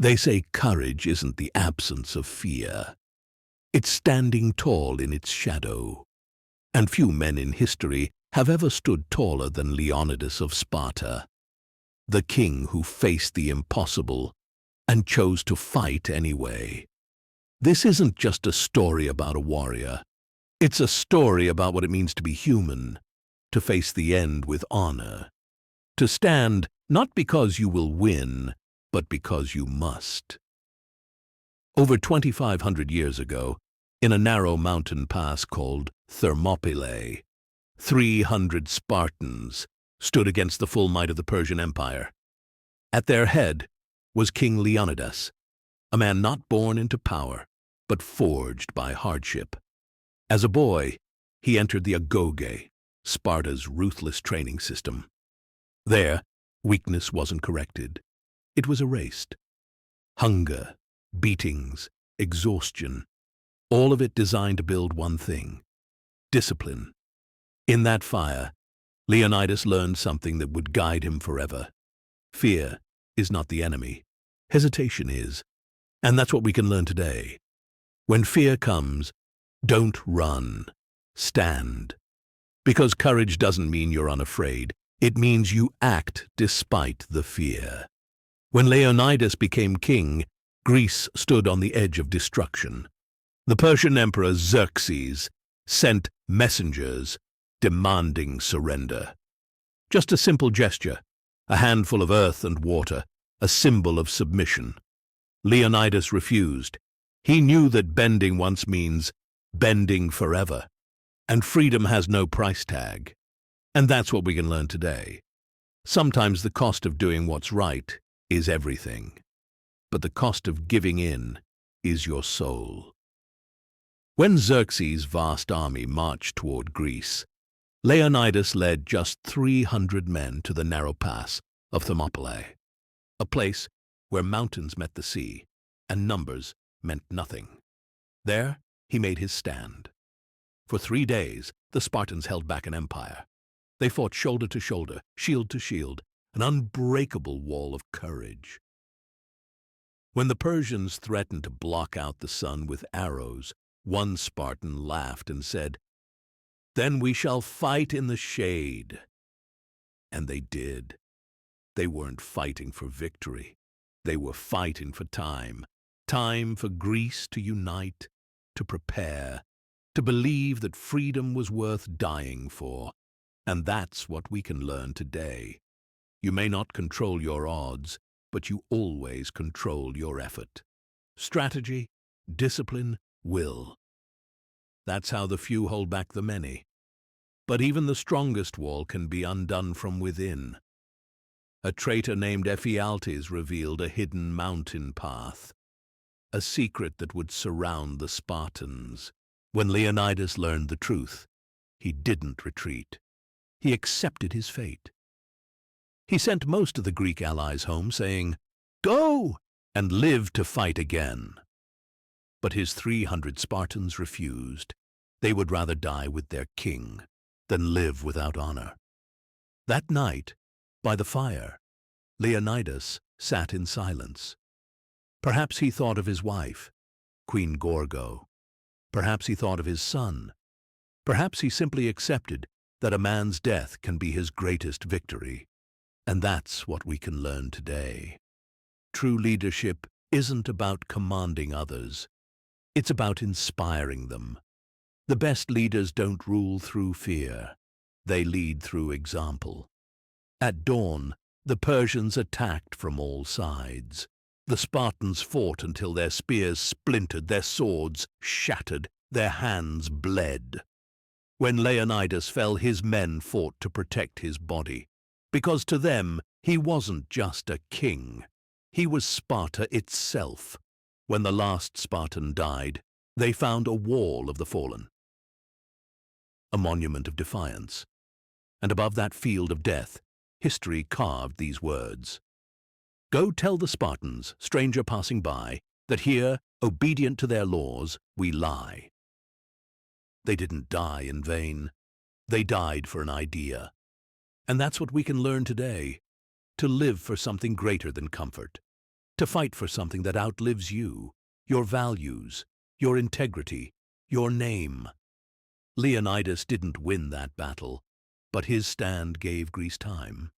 They say courage isn't the absence of fear. It's standing tall in its shadow. And few men in history have ever stood taller than Leonidas of Sparta, the king who faced the impossible and chose to fight anyway. This isn't just a story about a warrior. It's a story about what it means to be human, to face the end with honor, to stand not because you will win, but because you must. Over 2,500 years ago, in a narrow mountain pass called Thermopylae, 300 Spartans stood against the full might of the Persian Empire. At their head was King Leonidas, a man not born into power, but forged by hardship. As a boy, he entered the Agoge, Sparta's ruthless training system. There, weakness wasn't corrected. It was erased. Hunger, beatings, exhaustion, all of it designed to build one thing: discipline. In that fire, Leonidas learned something that would guide him forever. Fear is not the enemy. Hesitation is. And that's what we can learn today. When fear comes, don't run. Stand. Because courage doesn't mean you're unafraid. It means you act despite the fear. When Leonidas became king, Greece stood on the edge of destruction. The Persian Emperor Xerxes sent messengers demanding surrender. Just a simple gesture, a handful of earth and water, a symbol of submission. Leonidas refused. He knew that bending once means bending forever, and freedom has no price tag. And that's what we can learn today. Sometimes the cost of doing what's right is everything, but the cost of giving in is your soul. When Xerxes' vast army marched toward Greece, Leonidas led just 300 men to the narrow pass of Thermopylae, a place where mountains met the sea and numbers meant nothing. There, he made his stand. For 3 days, the Spartans held back an empire. They fought shoulder to shoulder, shield to shield, an unbreakable wall of courage. When the Persians threatened to block out the sun with arrows, one Spartan laughed and said, "Then we shall fight in the shade." And they did. They weren't fighting for victory. They were fighting for time. Time for Greece to unite, to prepare, to believe that freedom was worth dying for. And that's what we can learn today. You may not control your odds, but you always control your effort. Strategy, discipline, will. That's how the few hold back the many. But even the strongest wall can be undone from within. A traitor named Ephialtes revealed a hidden mountain path, a secret that would surround the Spartans. When Leonidas learned the truth, he didn't retreat. He accepted his fate. He sent most of the Greek allies home, saying, "Go and live to fight again." But his 300 Spartans refused. They would rather die with their king than live without honor. That night, by the fire, Leonidas sat in silence. Perhaps he thought of his wife, Queen Gorgo. Perhaps he thought of his son. Perhaps he simply accepted that a man's death can be his greatest victory. And that's what we can learn today. True leadership isn't about commanding others. It's about inspiring them. The best leaders don't rule through fear. They lead through example. At dawn, the Persians attacked from all sides. The Spartans fought until their spears splintered, their swords shattered, their hands bled. When Leonidas fell, his men fought to protect his body. Because to them, he wasn't just a king. He was Sparta itself. When the last Spartan died, they found a wall of the fallen, a monument of defiance. And above that field of death, history carved these words: "Go tell the Spartans, stranger passing by, that here, obedient to their laws, we lie." They didn't die in vain. They died for an idea. And that's what we can learn today: to live for something greater than comfort, to fight for something that outlives you, your values, your integrity, your name. Leonidas didn't win that battle, but his stand gave Greece time.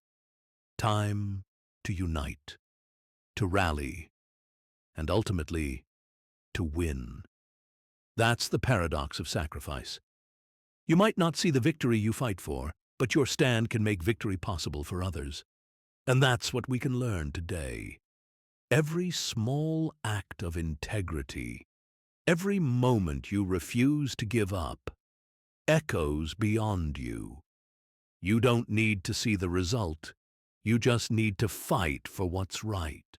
Time to unite, to rally, and ultimately, to win. That's the paradox of sacrifice. You might not see the victory you fight for, but your stand can make victory possible for others. And that's what we can learn today. Every small act of integrity, every moment you refuse to give up, echoes beyond you. You don't need to see the result. You just need to fight for what's right.